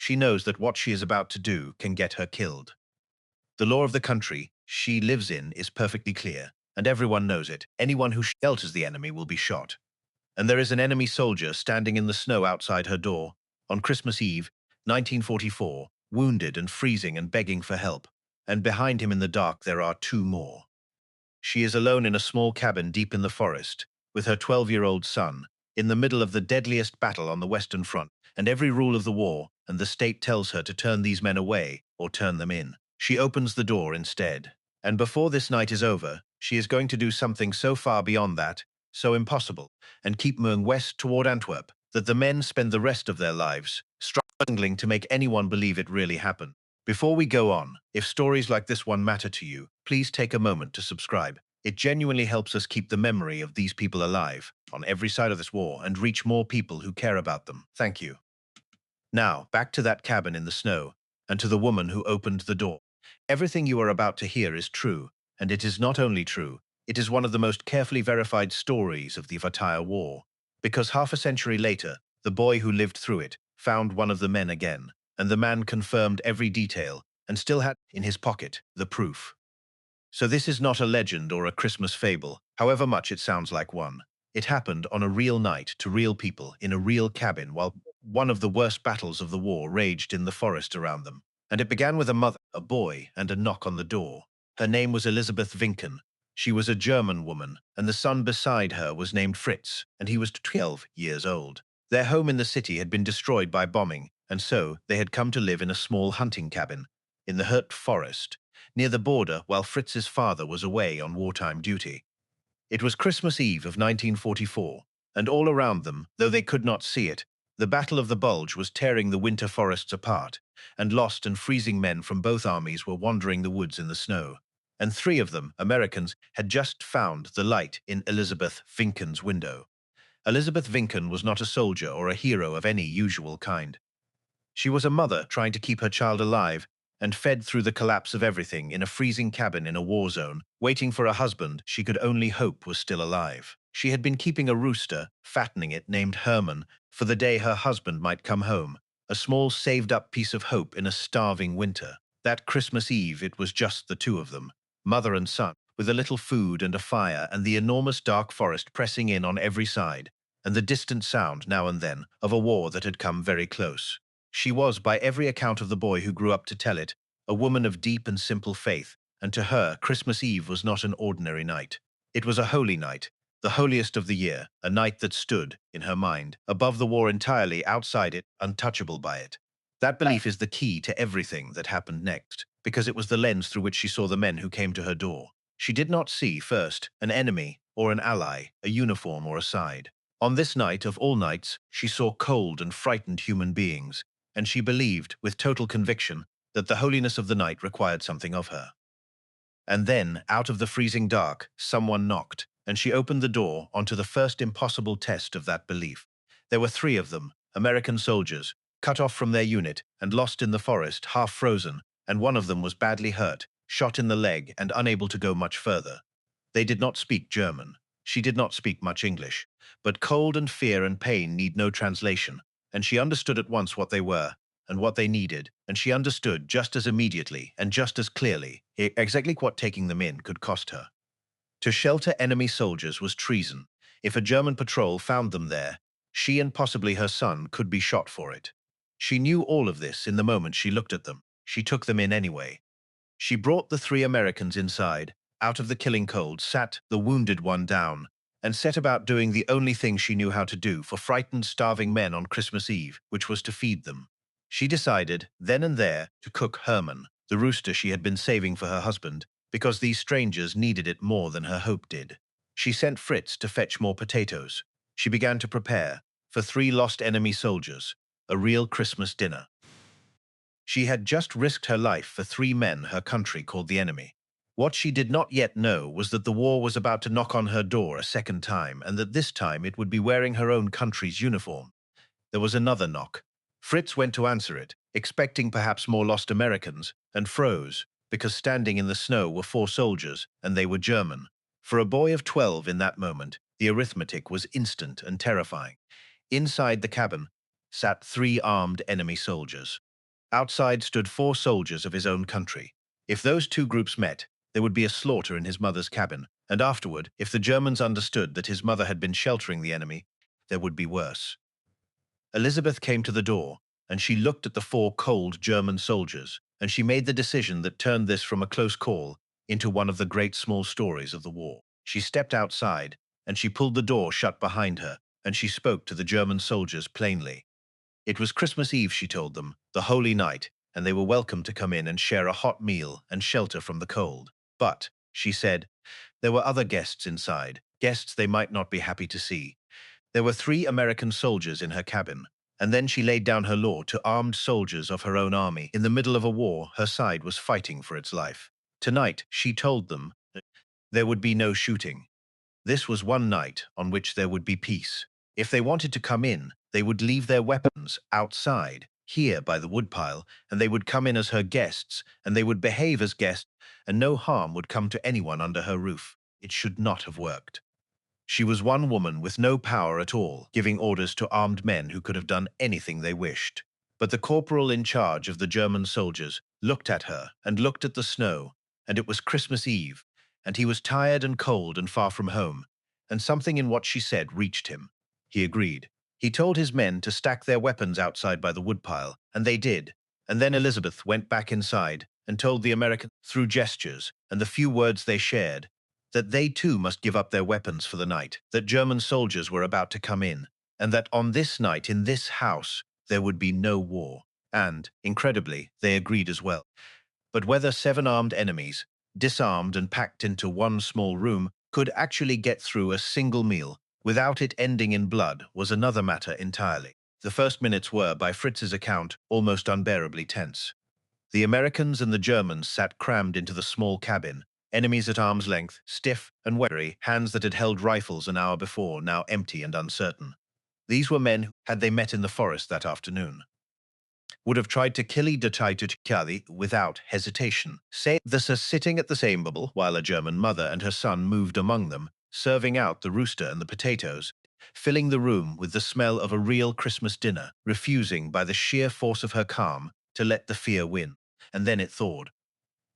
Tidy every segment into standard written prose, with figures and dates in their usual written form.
She knows that what she is about to do can get her killed. The law of the country she lives in is perfectly clear, and everyone knows it. Anyone who shelters the enemy will be shot. And there is an enemy soldier standing in the snow outside her door on Christmas Eve, 1944, wounded and freezing and begging for help. And behind him in the dark there are two more. She is alone in a small cabin deep in the forest, with her 12-year-old son, in the middle of the deadliest battle on the Western Front, and every rule of the war and the state tells her to turn these men away or turn them in. She opens the door instead. And before this night is over, she is going to do something so far beyond that, so impossible, and keep moving west toward Antwerp, that the men spend the rest of their lives struggling to make anyone believe it really happened. Before we go on, if stories like this one matter to you, please take a moment to subscribe. It genuinely helps us keep the memory of these people alive on every side of this war and reach more people who care about them. Thank you. Now, back to that cabin in the snow, and to the woman who opened the door. Everything you are about to hear is true, and it is not only true, it is one of the most carefully verified stories of the entire war. Because half a century later, the boy who lived through it found one of the men again, and the man confirmed every detail and still had in his pocket the proof. So this is not a legend or a Christmas fable, however much it sounds like one. It happened on a real night to real people in a real cabin while one of the worst battles of the war raged in the forest around them. And it began with a mother, a boy, and a knock on the door. Her name was Elisabeth Vincken. She was a German woman, and the son beside her was named Fritz, and he was 12 years old. Their home in the city had been destroyed by bombing, and so they had come to live in a small hunting cabin in the Hurt Forest, near the border while Fritz's father was away on wartime duty. It was Christmas Eve of 1944, and all around them, though they could not see it, the Battle of the Bulge was tearing the winter forests apart, and lost and freezing men from both armies were wandering the woods in the snow. And three of them, Americans, had just found the light in Elisabeth Vincken's window. Elisabeth Vincken was not a soldier or a hero of any usual kind. She was a mother trying to keep her child alive and fed through the collapse of everything in a freezing cabin in a war zone, waiting for a husband she could only hope was still alive. She had been keeping a rooster, fattening it, named Herman, for the day her husband might come home, a small saved-up piece of hope in a starving winter. That Christmas Eve it was just the two of them, mother and son, with a little food and a fire and the enormous dark forest pressing in on every side, and the distant sound, now and then, of a war that had come very close. She was, by every account of the boy who grew up to tell it, a woman of deep and simple faith, and to her, Christmas Eve was not an ordinary night. It was a holy night, the holiest of the year, a night that stood, in her mind, above the war entirely, outside it, untouchable by it. That belief is the key to everything that happened next, because it was the lens through which she saw the men who came to her door. She did not see, first, an enemy or an ally, a uniform or a side. On this night of all nights, she saw cold and frightened human beings, and she believed, with total conviction, that the holiness of the night required something of her. And then, out of the freezing dark, someone knocked, and she opened the door onto the first impossible test of that belief. There were three of them, American soldiers, cut off from their unit and lost in the forest, half frozen, and one of them was badly hurt, shot in the leg and unable to go much further. They did not speak German. She did not speak much English, but cold and fear and pain need no translation, and she understood at once what they were and what they needed, and she understood just as immediately and just as clearly exactly what taking them in could cost her. To shelter enemy soldiers was treason. If a German patrol found them there, she and possibly her son could be shot for it. She knew all of this in the moment she looked at them. She took them in anyway. She brought the three Americans inside, out of the killing cold, sat the wounded one down, and set about doing the only thing she knew how to do for frightened, starving men on Christmas Eve, which was to feed them. She decided, then and there, to cook Herman, the rooster she had been saving for her husband, because these strangers needed it more than her hope did. She sent Fritz to fetch more potatoes. She began to prepare, for three lost enemy soldiers, a real Christmas dinner. She had just risked her life for three men her country called the enemy. What she did not yet know was that the war was about to knock on her door a second time, and that this time it would be wearing her own country's uniform. There was another knock. Fritz went to answer it, expecting perhaps more lost Americans, and froze, because standing in the snow were four soldiers, and they were German. For a boy of 12 in that moment, the arithmetic was instant and terrifying. Inside the cabin sat three armed enemy soldiers. Outside stood 4 soldiers of his own country. If those 2 groups met, there would be a slaughter in his mother's cabin, and afterward, if the Germans understood that his mother had been sheltering the enemy, there would be worse. Elizabeth came to the door, and she looked at the 4 cold German soldiers, and she made the decision that turned this from a close call into one of the great small stories of the war. She stepped outside, and she pulled the door shut behind her, and she spoke to the German soldiers plainly. It was Christmas Eve, she told them, the holy night, and they were welcome to come in and share a hot meal and shelter from the cold. But, she said, there were other guests inside, guests they might not be happy to see. There were 3 American soldiers in her cabin, and then she laid down her law to armed soldiers of her own army. In the middle of a war, her side was fighting for its life. Tonight, she told them, there would be no shooting. This was one night on which there would be peace. If they wanted to come in, they would leave their weapons outside, here by the woodpile, and they would come in as her guests, and they would behave as guests, and no harm would come to anyone under her roof. It should not have worked. She was one woman with no power at all, giving orders to armed men who could have done anything they wished. But the corporal in charge of the German soldiers looked at her and looked at the snow, and it was Christmas Eve, and he was tired and cold and far from home, and something in what she said reached him. He agreed. He told his men to stack their weapons outside by the woodpile, and they did. And then Elizabeth went back inside and told the American, through gestures and the few words they shared, that they too must give up their weapons for the night, that German soldiers were about to come in, and that on this night in this house there would be no war. And, incredibly, they agreed as well. But whether 7 armed enemies, disarmed and packed into one small room, could actually get through a single meal without it ending in blood was another matter entirely. The first minutes were, by Fritz's account, almost unbearably tense. The Americans and the Germans sat crammed into the small cabin, enemies at arm's length, stiff and weary, hands that had held rifles an hour before, now empty and uncertain. These were men who, had they met in the forest that afternoon, would have tried to kill Elisabeth without hesitation. Say this sitting at the same table while a German mother and her son moved among them, serving out the rooster and the potatoes, filling the room with the smell of a real Christmas dinner, refusing by the sheer force of her calm to let the fear win. And then it thawed.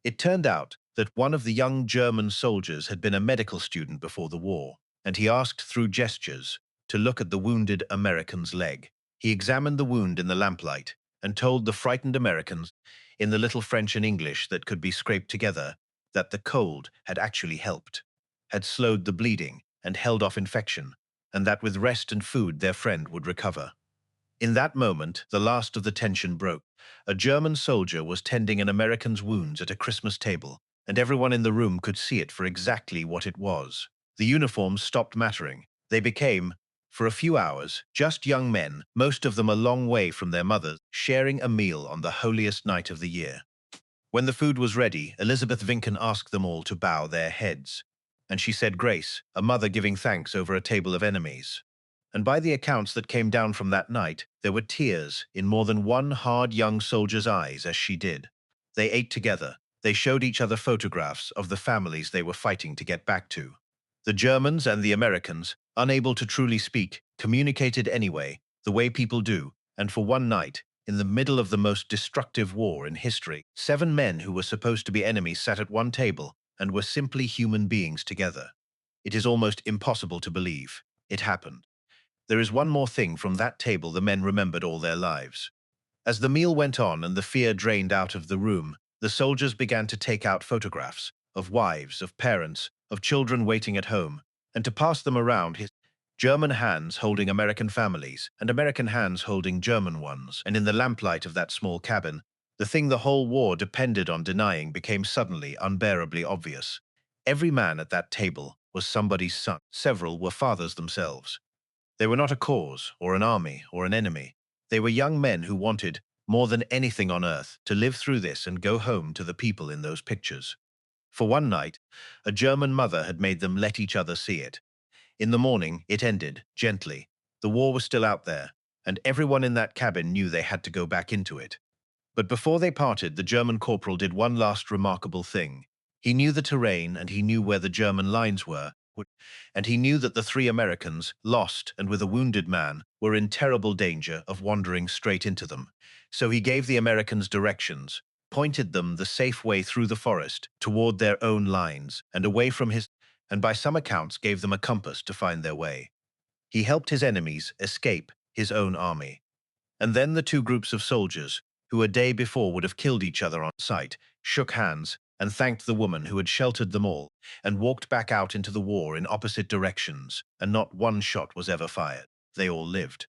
It turned out that one of the young German soldiers had been a medical student before the war, and he asked through gestures to look at the wounded American's leg. He examined the wound in the lamplight and told the frightened Americans, in the little French and English that could be scraped together, that the cold had actually helped, had slowed the bleeding and held off infection, and that with rest and food their friend would recover. In that moment, the last of the tension broke. A German soldier was tending an American's wounds at a Christmas table, and everyone in the room could see it for exactly what it was. The uniforms stopped mattering. They became, for a few hours, just young men, most of them a long way from their mothers, sharing a meal on the holiest night of the year. When the food was ready, Elisabeth Vincken asked them all to bow their heads, and she said grace, a mother giving thanks over a table of enemies. And by the accounts that came down from that night, there were tears in more than one hard young soldier's eyes as she did. They ate together. They showed each other photographs of the families they were fighting to get back to. The Germans and the Americans, unable to truly speak, communicated anyway, the way people do, and for one night, in the middle of the most destructive war in history, 7 men who were supposed to be enemies sat at one table and were simply human beings together. It is almost impossible to believe. It happened. There is one more thing from that table the men remembered all their lives. As the meal went on and the fear drained out of the room, the soldiers began to take out photographs of wives, of parents, of children waiting at home, and to pass them around, his German hands holding American families and American hands holding German ones. And in the lamplight of that small cabin, the thing the whole war depended on denying became suddenly unbearably obvious. Every man at that table was somebody's son. Several were fathers themselves. They were not a cause, or an army, or an enemy. They were young men who wanted, more than anything on earth, to live through this and go home to the people in those pictures. For one night, a German mother had made them let each other see it. In the morning, it ended, gently. The war was still out there, and everyone in that cabin knew they had to go back into it. But before they parted, the German corporal did one last remarkable thing. He knew the terrain and he knew where the German lines were, And he knew that the three Americans, lost and with a wounded man, were in terrible danger of wandering straight into them. So he gave the Americans directions, pointed them the safe way through the forest toward their own lines and away from his, and by some accounts gave them a compass to find their way. He helped his enemies escape his own army. And then the two groups of soldiers, who a day before would have killed each other on sight, shook hands and thanked the woman who had sheltered them all, and walked back out into the war in opposite directions, and not one shot was ever fired. They all lived.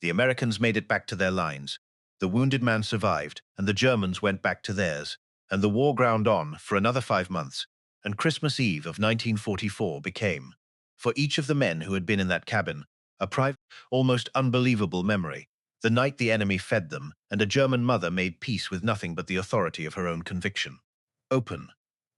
The Americans made it back to their lines. The wounded man survived, and the Germans went back to theirs, and the war ground on for another 5 months, and Christmas Eve of 1944 became, for each of the men who had been in that cabin, a private, almost unbelievable memory. The night the enemy fed them, and a German mother made peace with nothing but the authority of her own conviction. Open.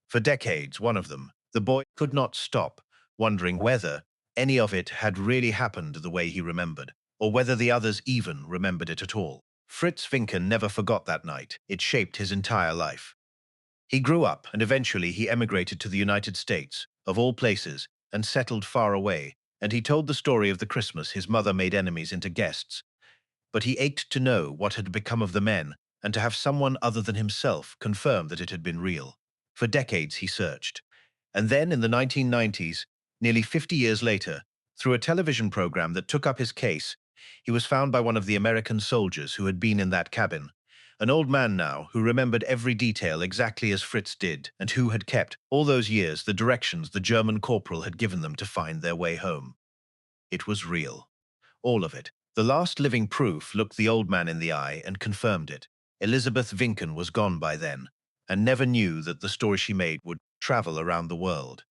For decades, one of them, the boy, could not stop, wondering whether any of it had really happened the way he remembered, or whether the others even remembered it at all. Fritz Vincken never forgot that night. It shaped his entire life. He grew up, and eventually he emigrated to the United States, of all places, and settled far away, and he told the story of the Christmas his mother made enemies into guests. But he ached to know what had become of the men, and to have someone other than himself confirm that it had been real. For decades he searched. And then in the 1990s, nearly 50 years later, through a television program that took up his case, he was found by one of the American soldiers who had been in that cabin. An old man now who remembered every detail exactly as Fritz did, and who had kept, all those years, the directions the German corporal had given them to find their way home. It was real. All of it. The last living proof looked the old man in the eye and confirmed it. Elisabeth Vincken was gone by then, and never knew that the story she made would travel around the world,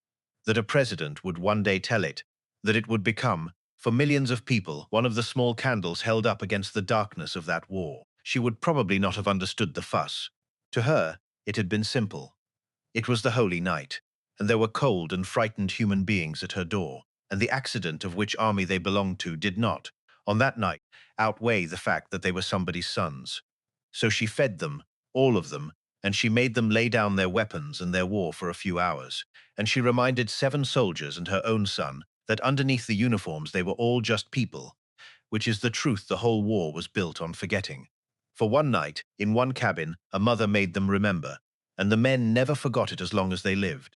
that a president would one day tell it, that it would become, for millions of people, one of the small candles held up against the darkness of that war. She would probably not have understood the fuss. To her, it had been simple. It was the holy night, and there were cold and frightened human beings at her door, and the accident of which army they belonged to did not, on that night, outweigh the fact that they were somebody's sons. So she fed them, all of them, and she made them lay down their weapons and their war for a few hours, and she reminded 7 soldiers and her own son that underneath the uniforms they were all just people, which is the truth the whole war was built on forgetting. For one night, in one cabin, a mother made them remember, and the men never forgot it as long as they lived.